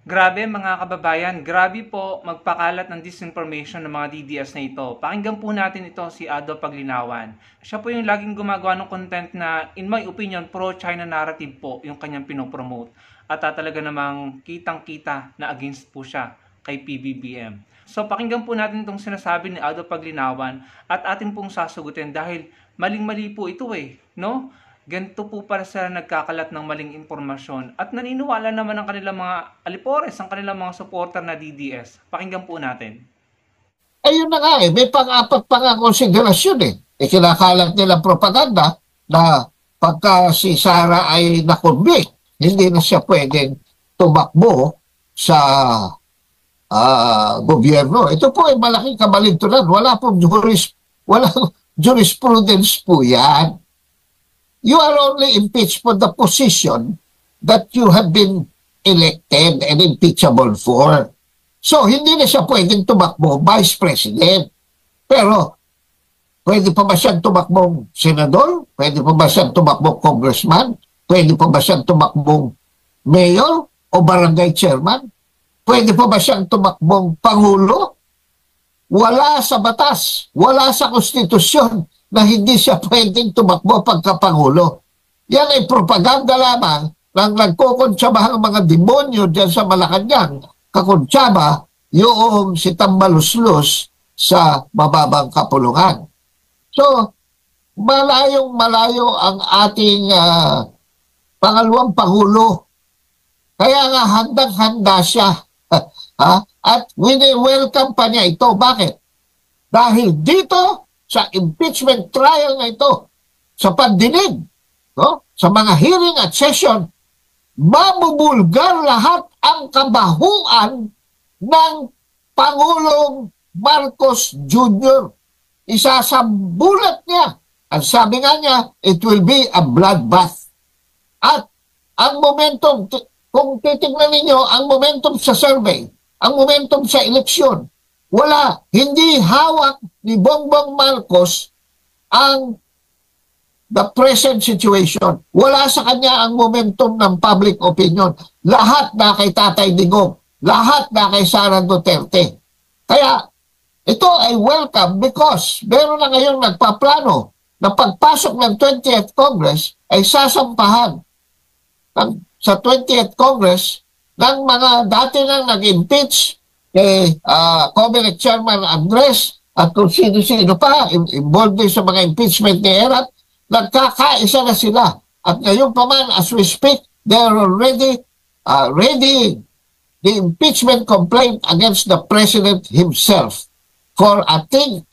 Grabe mga kababayan, grabe po magpakalat ng disinformation ng mga DDS na ito. Pakinggan po natin ito si Ado Paglinawan. Siya po yung laging gumagawa ng content na, in my opinion, pro-China narrative po yung kanyang pinopromote. At talaga namang kitang-kita na against po siya kay PBBM. So pakinggan po natin itong sinasabi ni Ado Paglinawan at atin pong sasagutin dahil maling-mali po ito no? Ganito po para sila nagkakalat ng maling impormasyon at naniniwala naman ang kanilang mga alipores, ang kanilang mga supporter na DDS. Pakinggan po natin. Ayun na nga may pang-apat pa nga konsiderasyon kinakalat nilang propaganda na pagka si Sara ay nakonvict, hindi na siya pwedeng tumakbo sa gobyerno. Ito po ay malaking kabalintunan. Walang jurisprudence po yan. You are only impeached for the position that you have been elected and impeachable for. So, hindi na siya pwedeng tumakbo vice president. Pero, pwede pa ba siyang tumakbong senador? Pwede pa ba siyang tumakbong congressman? Pwede pa ba siyang tumakbong mayor o barangay chairman? Pwede pa ba siyang tumakbong pangulo? Wala sa batas, wala sa konstitusyon na hindi siya pwedeng tumakbo pagkapangulo. Yan ay propaganda lamang ng nagkukontsabahang mga demonyo dyan sa Malacanang, kakontsaba yung si Tambaluslos sa mababang kapulungan. So, malayong-malayo ang ating pangalawang pangulo. Kaya nga handang-handa siya. At wini-welcome pa niya ito. Bakit? Dahil dito, sa impeachment trial na ito, sa pagdinig, sa mga hearing at session, mabubulgar lahat ang kabahuan ng Pangulong Marcos Jr. Isasambulat niya. Ang sabi nga niya, it will be a bloodbath. At ang momentum, kung titignan ninyo, ang momentum sa survey, ang momentum sa eleksyon, wala, hindi hawak ni Bongbong Marcos ang the present situation. Wala sa kanya ang momentum ng public opinion. Lahat na kay Tatay Digong, lahat na kay Sara Duterte. Kaya ito ay welcome because meron na ngayon nagpaplano na pagpasok ng 20th Congress ay sasampahan sa 20th Congress ng mga dati nang nag-impeach kay Comelec Chairman Andres at kung sino-sino pa involved din sa mga impeachment ni Erat, nagkakaisa na sila. At ngayon pa man, as we speak, they are already ready the impeachment complaint against the President himself. For I think,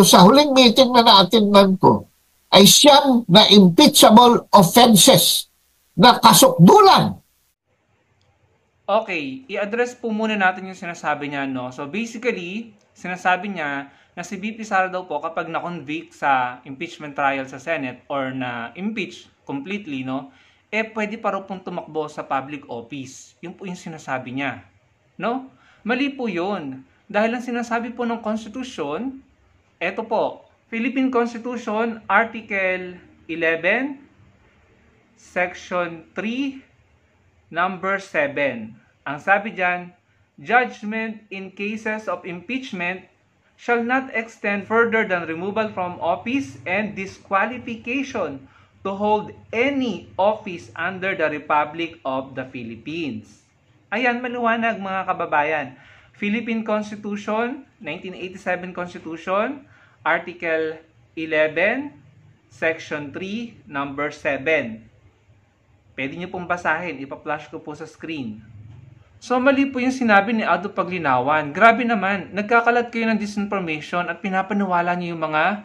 sa huling meeting na na-attendnan ko, ay siyam na impeachable offenses na kasukdulan. Okay, i-address po muna natin yung sinasabi niya, no? So basically, sinasabi niya na si VP Sara daw po kapag na-convict sa impeachment trial sa Senate or na-impeach completely, no? Pwede pa raw pong tumakbo sa public office. Yun po yung sinasabi niya, no? Mali po yun. Dahil ang sinasabi po ng Constitution, eto po, Philippine Constitution, Article 11, Section 3, Number 7. Ang sabi dyan, judgment in cases of impeachment shall not extend further than removal from office and disqualification to hold any office under the Republic of the Philippines. Ayan, maliwanag mga kababayan. Philippine Constitution, 1987 Constitution, Article 11, Section 3, Number 7. Pwede nyo pong basahin, ipa-flash ko po sa screen. So mali po yung sinabi ni Ado Paglinawan. Grabe naman, nagkakalat kayo ng disinformation at pinapaniwala nyo yung mga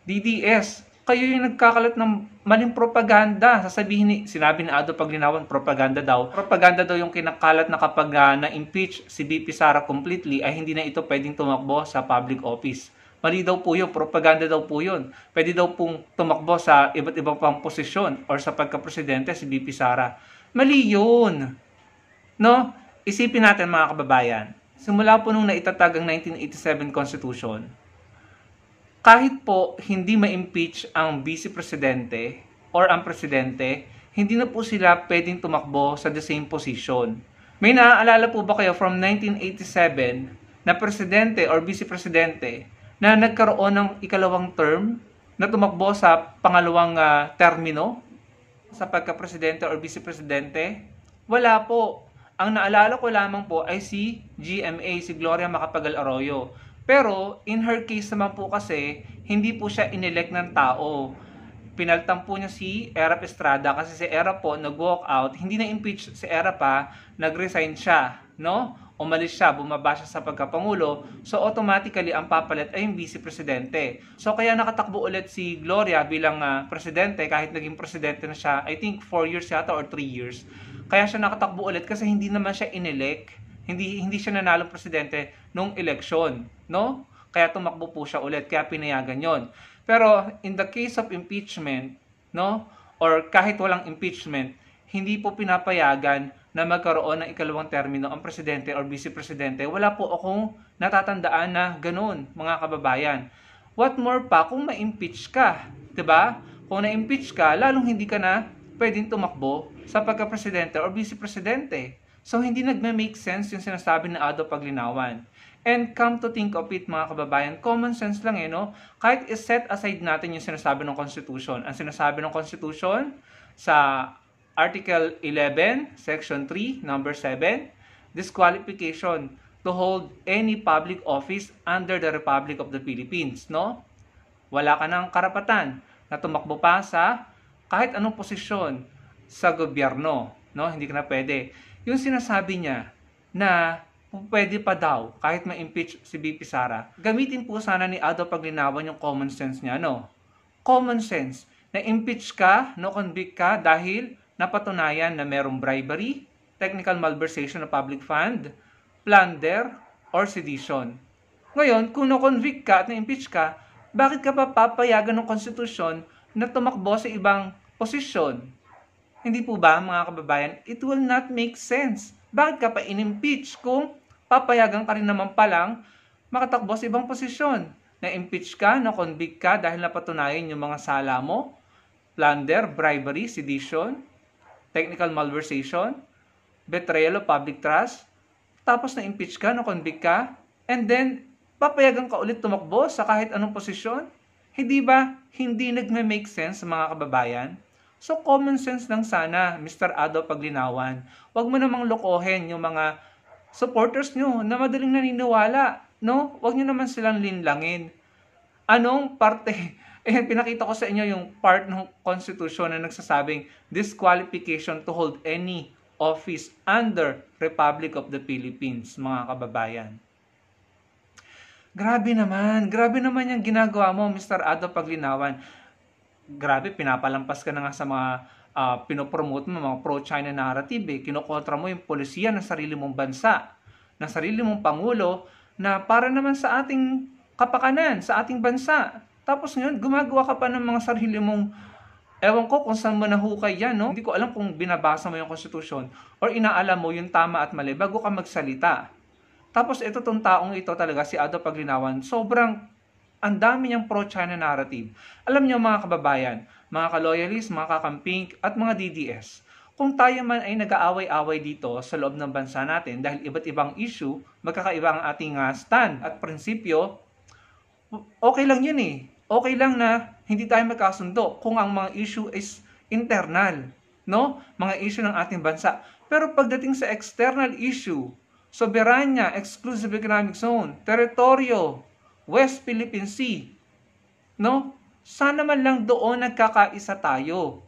DDS. Kayo yung nagkakalat ng maling propaganda. Sinabi ni Ado Paglinawan, propaganda daw. Propaganda daw yung kinakalat na kapag na-impeach si VP Sara completely ay hindi na ito pwedeng tumakbo sa public office. Mali daw po yun, propaganda daw po yun. Pwede daw pong tumakbo sa iba't ibang pang posisyon or sa pagka-presidente si VP Sara. Mali yun. No? Isipin natin mga kababayan, simula po nung naitatag ang 1987 Constitution, kahit po hindi ma-impeach ang vice presidente or ang presidente, hindi na po sila pwedeng tumakbo sa the same position. May naaalala po ba kayo from 1987 na presidente or vice-presidente na nagkaroon ng ikalawang term na tumakbo sa pangalawang termino sa pagka-presidente or vice-presidente? Wala po. Ang naalala ko lamang po ay si GMA, si Gloria Macapagal Arroyo. Pero in her case naman po kasi, hindi po siya inelect ng tao. Pinaltan po niya si Erap Estrada kasi si Erap po nag-walk out, hindi na impeach si Erap pa, nag-resign siya, no? Umalis siya, bumaba siya sa pagkapangulo, so automatically ang papalit ay yung vice-presidente. So kaya nakatakbo ulit si Gloria bilang presidente kahit naging presidente na siya, I think 4 years yata or 3 years. Kaya siya nakatakbo ulit kasi hindi naman siya inelect, hindi siya nanalong presidente nung eleksyon, no? Kaya tumakbo po siya ulit, kaya pinayagan yon. Pero in the case of impeachment, no, or kahit walang impeachment, hindi po pinapayagan na magkaroon ng ikalawang termino ang presidente or vice-presidente. Wala po akong natatandaan na ganun, mga kababayan. What more pa kung ma-impeach ka, 'di ba? Kung na-impeach ka, lalong hindi ka na pwedeng tumakbo sa pagka-presidente or vice-presidente. So hindi nagme-make sense yung sinasabi ng Ado Paglinawan. And come to think of it, mga kababayan, common sense lang no? Kahit i-set aside natin yung sinasabi ng Constitution. Ang sinasabi ng Constitution sa Article 11, Section 3, Number 7, disqualification to hold any public office under the Republic of the Philippines, no? Wala ka ng karapatan na tumakbo pa sa kahit anong posisyon sa gobyerno, no? Hindi ka na pwede. Yung sinasabi niya na pwede pa daw kahit ma-impeach si VP Sara, gamitin po sana ni Ado Paglinawan yung common sense niya, no? Common sense. Na-impeach ka, no-convict ka dahil napatunayan na merong bribery, technical malversation of public fund, plunder, or sedition. Ngayon, kung no-convict ka at na-impeach ka, bakit ka pa papayagan ng konstitusyon na tumakbo sa ibang posisyon? Hindi po ba, mga kababayan? It will not make sense. Bakit ka pa in-impeach kung papayagan ka rin naman palang makatakbo sa ibang posisyon? Na-impeach ka, na-convict ka dahil napatunayan yung mga sala mo, plunder, bribery, sedition, technical malversation, betrayal of public trust, tapos na-impeach ka, na-convict ka, and then papayagan ka ulit tumakbo sa kahit anong posisyon? Hindi ba hindi nagme-make sense, mga kababayan? So common sense lang sana, Mr. Ado Paglinawan. Huwag mo namang lokohin yung mga supporters nyo na madaling naniniwala, no? Huwag nyo naman silang linlangin. Anong parte? Pinakita ko sa inyo yung part ng Constitution na nagsasabing disqualification to hold any office under Republic of the Philippines, mga kababayan. Grabe naman yung ginagawa mo, Mr. Ado Paglinawan. Grabe, pinapalampas ka na nga sa mga pinopromote mo, mga pro-China narrative. Kinokontra mo yung polisiya ng sarili mong bansa, ng sarili mong pangulo, na para naman sa ating kapakanan, sa ating bansa. Tapos ngayon, gumagawa ka pa ng mga sarili mong, ewan ko kung saan mo nahukay yan, no? Hindi ko alam kung binabasa mo yung konstitusyon or inaalam mo yung tama at mali bago ka magsalita. Tapos ito tong taong ito talaga, si Ado Paglinawan, sobrang ang dami niyang pro-China narrative. Alam niyo, mga kababayan, mga ka-loyalist, mga kakamping, at mga DDS, kung tayo man ay nag-aaway-away dito sa loob ng bansa natin dahil iba't ibang issue, magkakaiba ang ating stand at prinsipyo, okay lang yun eh. Okay lang na hindi tayo magkasundo kung ang mga issue is internal, no? Mga issue ng ating bansa. Pero pagdating sa external issue, soberanya, exclusive economic zone, teritoryo, West Philippine Sea, no? Sana man lang doon nagkakaisa tayo.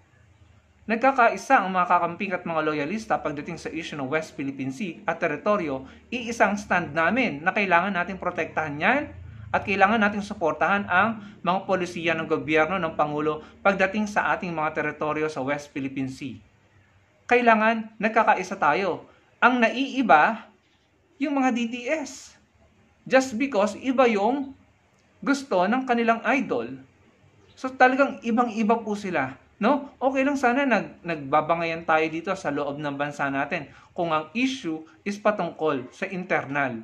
Nagkakaisa ang mga kakamping at mga loyalista pagdating sa issue ng West Philippine Sea at teritoryo, iisang stand namin na kailangan nating protektahan yan at kailangan nating suportahan ang mga polisiya ng gobyerno ng Pangulo pagdating sa ating mga teritoryo sa West Philippine Sea. Kailangan nagkakaisa tayo. Ang naiiba, yung mga DDS. Just because iba yung gusto ng kanilang idol. So talagang ibang-iba po sila, no? Okay lang sana nagbabangayan tayo dito sa loob ng bansa natin kung ang issue is patungkol sa internal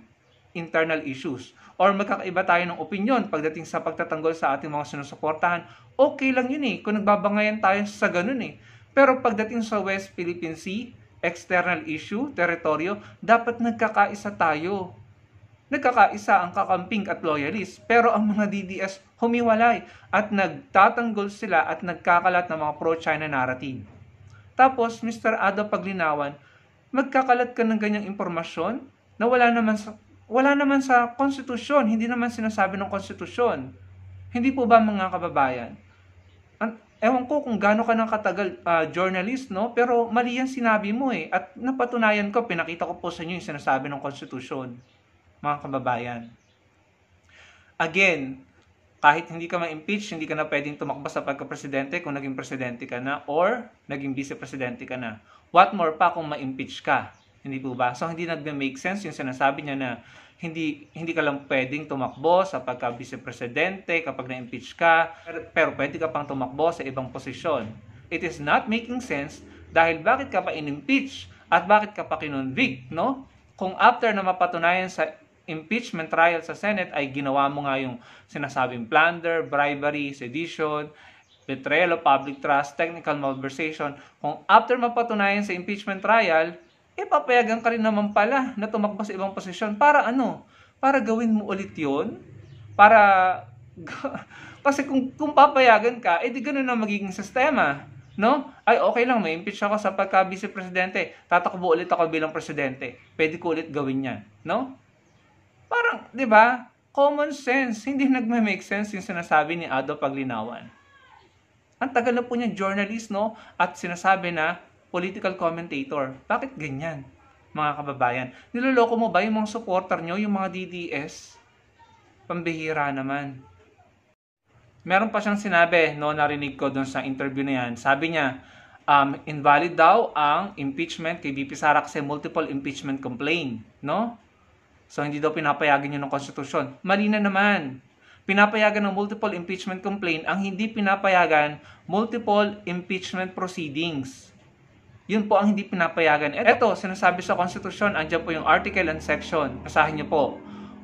issues. Or magkakaiba tayo ng opinion pagdating sa pagtatanggol sa ating mga sinusuportahan. Okay lang yun eh, kung nagbabangayan tayo sa ganun eh. Pero pagdating sa West Philippine Sea, external issue, teritoryo, dapat nagkakaisa tayo. Nagkakaisa ang kakamping at loyalist, pero ang mga DDS humiwalay at nagtatanggol sila at nagkakalat ng mga pro-China narrative. Tapos, Mr. Ado Paglinawan, magkakalat ka ng ganyang impormasyon na wala naman sa konstitusyon, hindi naman sinasabi ng konstitusyon. Hindi po ba mga kababayan? Ewan ko kung gaano ka ng katagal journalist, no? Pero mali yan sinabi mo eh. At napatunayan ko, pinakita ko po sa inyo yung sinasabi ng konstitusyon, mga kababayan. Again, kahit hindi ka ma-impeach, hindi ka na pwedeng tumakbo sa pagka-presidente kung naging presidente ka na or naging vice-presidente ka na. What more pa kung ma-impeach ka? Hindi po ba? So, hindi nag-make sense yung sinasabi niya na hindi ka lang pwedeng tumakbo sa pagka-vice-presidente kapag na-impeach ka, pero pwede ka pang tumakbo sa ibang posisyon. It is not making sense dahil bakit ka pa in-impeach at bakit ka pa kinonvict, no? Kung after na mapatunayan sa impeachment trial sa Senate ay ginawa mo nga yung sinasabing plunder, bribery, sedition, betrayal of public trust, technical malversation, kung after mapatunayan sa impeachment trial, papayagan ka rin naman pala na tumakbo sa ibang posisyon. Para ano? Para gawin mo ulit yun? Para... Kasi kung papayagan ka, di ganun na magiging sistema. No? Ay, okay lang, may impeach ako sa pagka-vice-presidente. Tatakbo ulit ako bilang presidente. Pwede ko ulit gawin yan. No? Parang, di ba? Common sense. Hindi nagme-make sense yung sinasabi ni Ado Paglinawan. Ang tagal na po niya journalist, no? At sinasabi na political commentator. Bakit ganyan, mga kababayan? Niloloko mo ba yung mga supporter nyo, yung mga DDS? Pambihira naman. Meron pa siyang sinabi, no, narinig ko doon sa interview na yan. Sabi niya, invalid daw ang impeachment kay VP Sara kasi multiple impeachment complaint, no? So, hindi daw pinapayagan yun ng konstitusyon. Mali na naman. Pinapayagan ng multiple impeachment complaint, ang hindi pinapayagan, multiple impeachment proceedings. Yun po ang hindi pinapayagan. Ito, sinasabi sa konstitusyon, andyan po yung article and section. Basahin niyo po.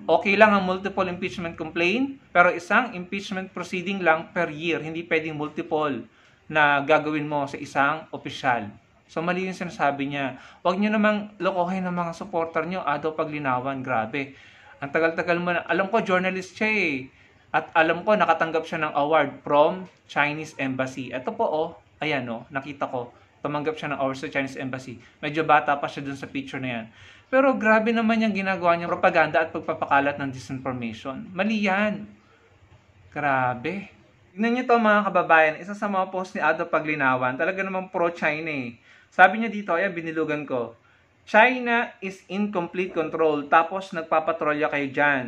Okay lang ang multiple impeachment complaint, pero isang impeachment proceeding lang per year. Hindi pwedeng multiple na gagawin mo sa isang opisyal. So, mali yung sinasabi niya. Huwag niyo namang lokohin ng mga supporter niyo. Ado Paglinawan, grabe. Ang tagal-tagal mo na. Alam ko, journalist siya eh. At alam ko, nakatanggap siya ng award from Chinese Embassy. Ito po, oh. Ayan, oh. Nakita ko. Tumanggap siya ng award sa Chinese Embassy. Medyo bata pa siya dun sa picture na yan. Pero grabe naman yung ginagawa niya, propaganda at pagpapakalat ng disinformation. Mali yan. Grabe. Tignan niyo to mga kababayan, isa sa mga post ni Ado Paglinawan, talaga namang pro-China eh. Sabi niya dito, ayan, binilugan ko. China is in complete control, tapos nagpapatrolya kayo dyan.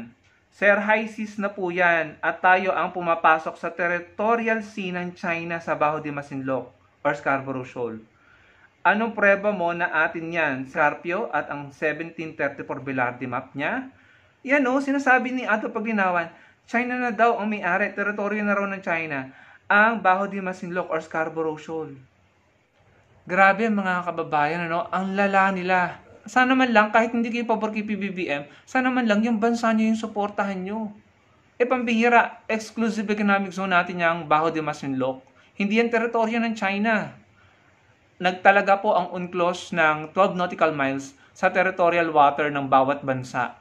Sir, high seas na po yan, at tayo ang pumapasok sa territorial sea ng China sa Baho de Masinloc or Scarborough Shoal. Anong preba mo na atin yan? Scarpio at ang 1734 Velarde map niya? Yan o, sinasabi ni Ado Paglinawan, China na daw ang may-ari, teritoryo na raw ng China, ang Baho de Masinloc or Scarborough Shoal. Grabe mga kababayan, ano? Ang lala nila. Sana man lang, kahit hindi kayo pabor kay PBBM, sana man lang yung bansa nyo yung suportahan nyo. Pambihira, exclusive economic zone natin yung Baho de Masinloc. Hindi yan teritoryo ng China. Nagtalaga po ang UNCLOS ng 12 nautical miles sa territorial water ng bawat bansa.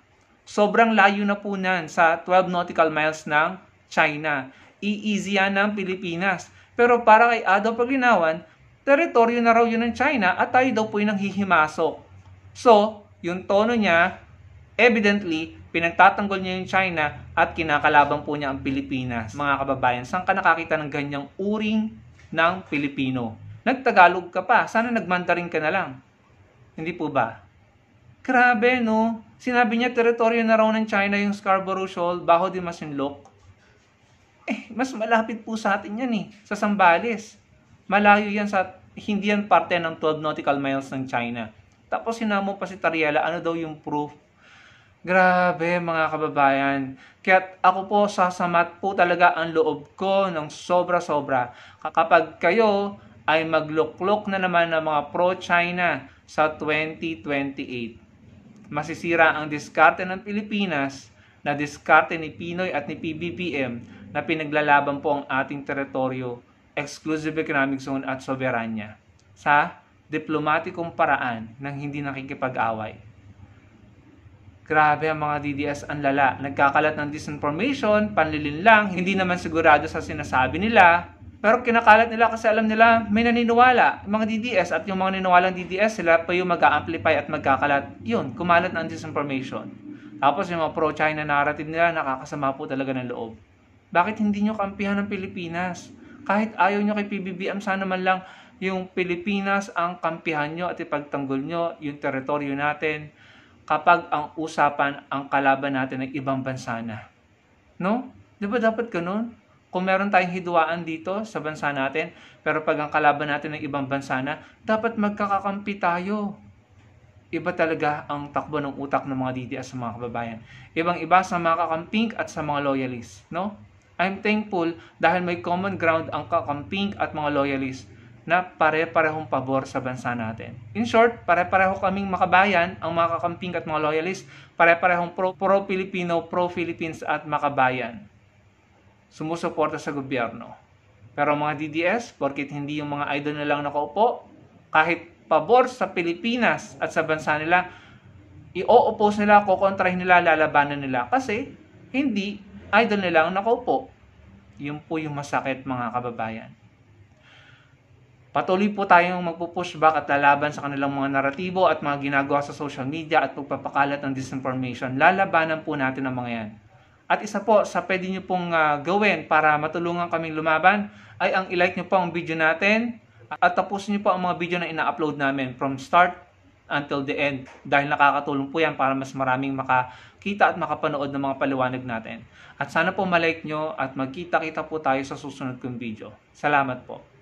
Sobrang layo na po nan sa 12 nautical miles ng China. I-easy yan ng Pilipinas. Pero para kay Ado Paglinawan, teritoryo na raw yun ng China at tayo daw po yung nanghihimasok. So, yung tono niya, evidently, pinagtatanggol niya yung China at kinakalaban po niya ang Pilipinas. Mga kababayan, saan ka nakakita ng ganyang uring ng Pilipino? Nagtagalog ka pa, sana nagmandarin ka na lang. Hindi po ba? Grabe, no? Sinabi niya, teritoryo na raw ng China yung Scarborough Shoal, Baho de Masinloc. Mas malapit po sa atin yan eh, sa Zambales. Malayo yan hindi yan parte ng 12 nautical miles ng China. Tapos sinamo pa si Tariela, ano daw yung proof? Grabe mga kababayan. Kaya ako po, sasamat po talaga ang loob ko ng sobra-sobra. Kapag kayo ay magluklok na naman ng mga pro-China sa 2028. Masisira ang diskarte ng Pilipinas na diskarte ni Pinoy at ni PBBM na pinaglalaban po ang ating teritoryo, exclusive economic zone at soberanya sa diplomatikong paraan ng hindi nakikipag-away. Grabe ang mga DDS, ang lala. Nagkakalat ng disinformation, panlilinlang, hindi naman sigurado sa sinasabi nila. Pero kinakalat nila kasi alam nila may naniniwala. Yung mga DDS at yung mga niniwalang DDS, sila pa yung mag-a-amplify at magkakalat. Yun, kumalat ng disinformation. Tapos yung mga pro-China narrative nila, nakakasama po talaga ng loob. Bakit hindi nyo kampihan ng Pilipinas? Kahit ayaw nyo kay PBBM, sana man lang yung Pilipinas ang kampihan nyo at ipagtanggol nyo yung teritoryo natin kapag ang usapan ang kalaban natin ng ibang bansa na. No? Di ba dapat ganun? Kung meron tayong hidwaan dito sa bansa natin, pero pag ang kalaban natin ng ibang bansa na, dapat magkakakampi tayo. Iba talaga ang takbo ng utak ng mga DDS sa mga kababayan. Ibang-iba sa mga kakamping at sa mga loyalists. No? I'm thankful dahil may common ground ang kakamping at mga loyalists na pare-parehong pabor sa bansa natin. In short, pare-pareho kaming makabayan, ang mga kakamping at mga loyalists, pare-parehong pro-Filipino, pro-Philippines at makabayan. Sumusuporta sa gobyerno. Pero mga DDS, porkit hindi yung mga idol na lang nakaupo, kahit pabor sa Pilipinas at sa bansa nila, i-oppose nila, kukontrahin nila, lalabanan nila. Kasi hindi idol nila ang nakaupo. Yun po yung masakit, mga kababayan. Patuloy po tayong magpupush back at lalaban sa kanilang mga naratibo at mga ginagawa sa social media at pagpapakalat ng disinformation. Lalabanan po natin ang mga yan. At isa po sa pwede nyo pong gawin para matulungan kaming lumaban ay ang ilike nyo po ang video natin at tapusin nyo po ang mga video na ina-upload namin from start until the end dahil nakakatulong po yan para mas maraming makakita at makapanood ng mga paliwanag natin. At sana po malike nyo at magkita-kita po tayo sa susunod kong video. Salamat po.